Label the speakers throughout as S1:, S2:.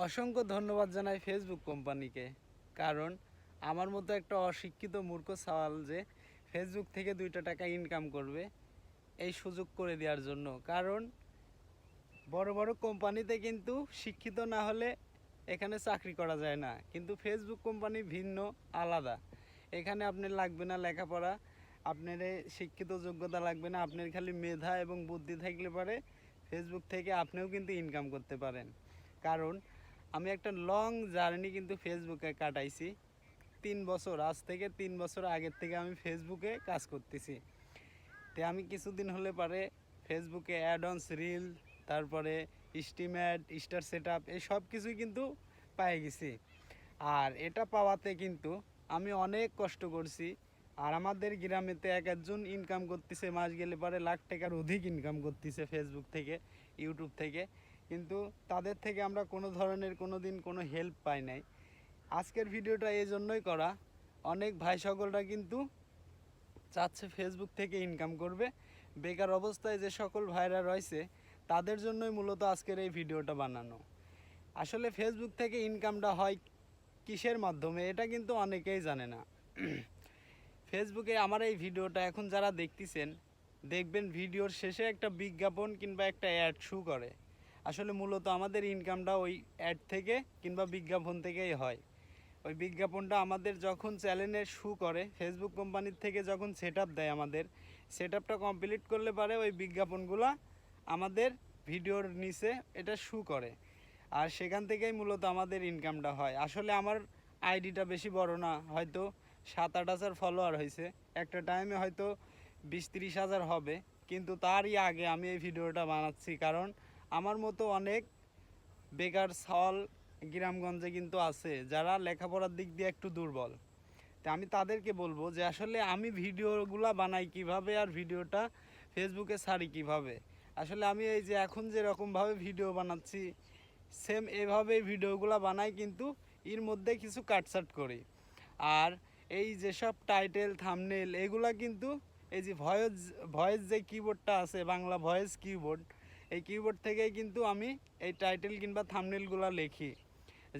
S1: অসংখ্য ধন্যবাদ জানাই ফেসবুক কোম্পানিকে। কারণ আমার মতো একটা অশিক্ষিত মূর্খ সাওয়াল যে ফেসবুক থেকে 2টা টাকা ইনকাম করবে এই সুযোগ করে দেওয়ার জন্য। কারণ বড় বড় কোম্পানিতে কিন্তু শিক্ষিত না হলে এখানে চাকরি করা যায় না, কিন্তু ফেসবুক কোম্পানি ভিন্ন, আলাদা। এখানে আপনার লাগবে না লেখাপড়া, আপনার শিক্ষিত যোগ্যতা লাগবে না, আপনার খালি মেধা এবং বুদ্ধি থাকলে পারে ফেসবুক থেকে আপনিও কিন্তু ইনকাম করতে পারেন। কারণ আমি একটা লং জার্নি কিন্তু ফেসবুকে কাটাইছি 3 বছর। আজ থেকে 3 বছর আগের থেকে আমি ফেসবুকে কাজ করতেছি। তো আমি কিছুদিন হলে পারে ফেসবুকে অ্যাডঅনস রিল, তারপরে স্টিম্যাড, স্টার সেট আপ, এই সব কিছুই কিন্তু পেয়ে গেছি। আর এটা পাওয়াতে কিন্তু আমি অনেক কষ্ট করছি। আর আমাদের গ্রামেতে এক একজন ইনকাম করতেছে, মাস গেলে পারে লাখ টাকার অধিক ইনকাম করতেছে ফেসবুক থেকে, ইউটিউব থেকে। কিন্তু তাদের থেকে আমরা কোনো ধরনের কোনো দিন কোনো হেল্প পাই নাই। আজকের ভিডিওটা এই জন্যই করা, অনেক ভাই সকলরা কিন্তু চাচ্ছে ফেসবুক থেকে ইনকাম করবে। বেকার অবস্থায় যে সকল ভাইরা রয়েছে তাদের জন্যই মূলত আজকের এই ভিডিওটা বানানো। আসলে ফেসবুক থেকে ইনকামটা হয় কিসের মাধ্যমে এটা কিন্তু অনেকেই জানে না। ফেসবুকে আমার এই ভিডিওটা এখন যারা দেখতেছেন, দেখবেন ভিডিওর শেষে একটা বিজ্ঞাপন কিংবা একটা অ্যাড শো করে। আসলে মূলত আমাদের ইনকামটা ওই অ্যাড থেকে কিংবা বিজ্ঞাপন থেকেই হয়। ওই বিজ্ঞাপনটা আমাদের যখন চ্যানেলে শো করে, ফেসবুক কোম্পানির থেকে যখন সেট আপ দেয়, আমাদের সেট আপটা কমপ্লিট করলে পারে ওই বিজ্ঞাপনগুলো আমাদের ভিডিওর নিচে এটা শো করে। আর সেখান থেকেই মূলত আমাদের ইনকামটা হয়। আসলে আমার আইডিটা বেশি বড় না, হয়তো 7-8 হাজার ফলোয়ার হয়েছে। একটা টাইমে হয়তো 20-30 হাজার হবে, কিন্তু তারই আগে আমি এই ভিডিওটা বানাচ্ছি। কারণ আমার মতো অনেক বেকার সাওয়াল গ্রামগঞ্জে কিন্তু আছে যারা লেখাপড়ার দিক দিয়ে একটু দুর্বল। তা আমি তাদেরকে বলবো যে আসলে আমি ভিডিওগুলো বানাই কিভাবে আর ভিডিওটা ফেসবুকে ছাড়ি কিভাবে। আসলে আমি এই যে এখন যেরকমভাবে ভিডিও বানাচ্ছি সেম এভাবেই ভিডিওগুলো বানাই, কিন্তু এর মধ্যে কিছু কাটছাট করি। আর এই যেসব টাইটেল থাম্বনেল এগুলা কিন্তু এই যে ভয়েস যে কিবোর্ডটা আছে, বাংলা ভয়েস কিবোর্ড, এই কিবোর্ড থেকেই কিন্তু আমি এই টাইটেল কিংবা থাম্বনেলগুলো লিখি।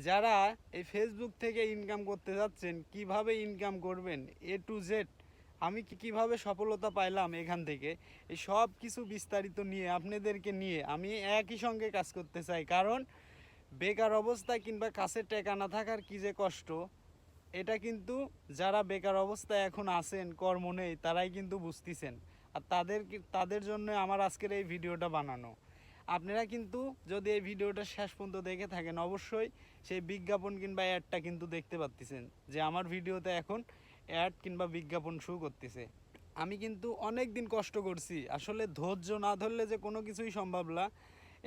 S1: যারা এই ফেসবুক থেকে ইনকাম করতে যাচ্ছেন, কিভাবে ইনকাম করবেন A to Z, আমি কিভাবে সফলতা পাইলাম এখান থেকে, এই সব কিছু বিস্তারিত নিয়ে আপনাদেরকে নিয়ে আমি একই সঙ্গে কাজ করতে চাই। কারণ বেকার অবস্থায় কিংবা কাছে টাকা না থাকার কী যে কষ্ট, এটা কিন্তু যারা বেকার অবস্থায় এখন আছেন, কর্ম নেই, তারাই কিন্তু বুঝতেছেন। আর তাদের জন্য আমার আজকের এই ভিডিওটা বানানো। আপনারা কিন্তু যদি এই ভিডিওটা শেষ পর্যন্ত দেখে থাকেন, অবশ্যই সেই বিজ্ঞাপন কিংবা অ্যাডটা কিন্তু দেখতে পাচ্ছেন যে আমার ভিডিওতে এখন অ্যাড কিংবা বিজ্ঞাপন শো করতেছে। আমি কিন্তু অনেক দিন কষ্ট করছি। আসলে ধৈর্য না ধরলে যে কোনো কিছুই সম্ভব না,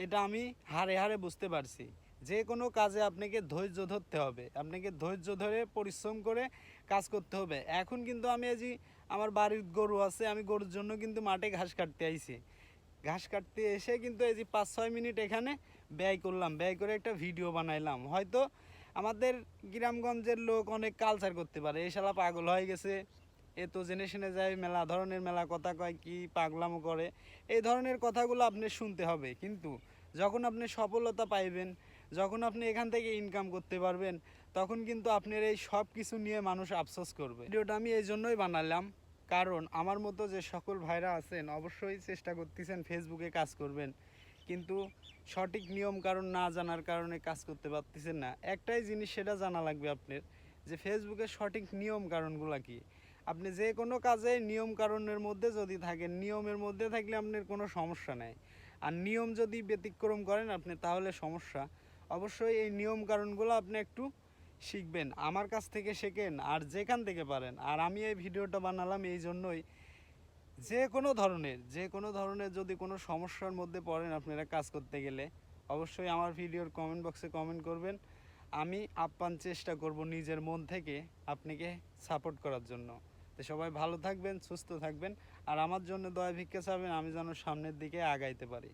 S1: এটা আমি হাড়ে হাড়ে বুঝতে পারছি। যে কোনো কাজে আপনাকে ধৈর্য ধরতে হবে, আপনাকে ধৈর্য ধরে পরিশ্রম করে কাজ করতে হবে। এখন কিন্তু আমি এই যে আমার বাড়ির গরু আছে, আমি গরুর জন্য কিন্তু মাঠে ঘাস কাটতে আইছি। ঘাস কাটতে এসে কিন্তু এই যে 5-6 মিনিট এখানে ব্যয় করলাম, ব্যয় করে একটা ভিডিও বানাইলাম। হয়তো আমাদের গ্রামগঞ্জের লোক অনেক কালচার করতে পারে, এই শালা পাগল হয়ে গেছে, এ তো জেনে শুনে যায়, মেলা ধরনের মেলা কথা কয়, কি পাগলামো করে, এই ধরনের কথাগুলো আপনি শুনতে হবে। কিন্তু যখন আপনি সফলতা পাইবেন, যখন আপনি এখান থেকে ইনকাম করতে পারবেন, তখন কিন্তু আপনার এই সব কিছু নিয়ে মানুষ আফসোস করবে। ভিডিওটা আমি এই জন্যই বানালাম, কারণ আমার মতো যে সকল ভাইরা আছেন অবশ্যই চেষ্টা করতেছেন ফেসবুকে কাজ করবেন, কিন্তু সঠিক নিয়ম কারণ না জানার কারণে কাজ করতে পারতেছেন না। একটাই জিনিস, সেটা জানা লাগবে আপনার, যে ফেসবুকের সঠিক নিয়ম কারণগুলো কী। আপনি যে কোনো কাজে নিয়ম কারণের মধ্যে যদি থাকেন, নিয়মের মধ্যে থাকলে আপনার কোনো সমস্যা নেই। আর নিয়ম যদি ব্যতিক্রম করেন আপনি, তাহলে সমস্যা। অবশ্যই এই নিয়ম কারণগুলো আপনি একটু শিখবেন, আমার কাছ থেকে শেখেন আর যেখান থেকে পারেন। আর আমি এই ভিডিওটা বানালাম এই জন্যই, যে কোনো ধরনের যদি কোনো সমস্যার মধ্যে পড়েন আপনারা কাজ করতে গেলে, অবশ্যই আমার ভিডিওর কমেন্ট বক্সে কমেন্ট করবেন। আমি আপ্রাণ চেষ্টা করব নিজের মন থেকে আপনাকে সাপোর্ট করার জন্য। তো সবাই ভালো থাকবেন, সুস্থ থাকবেন, আর আমার জন্য দয়া ভিক্ষা চাবেন, আমি যেন সামনের দিকে আগাইতে পারি।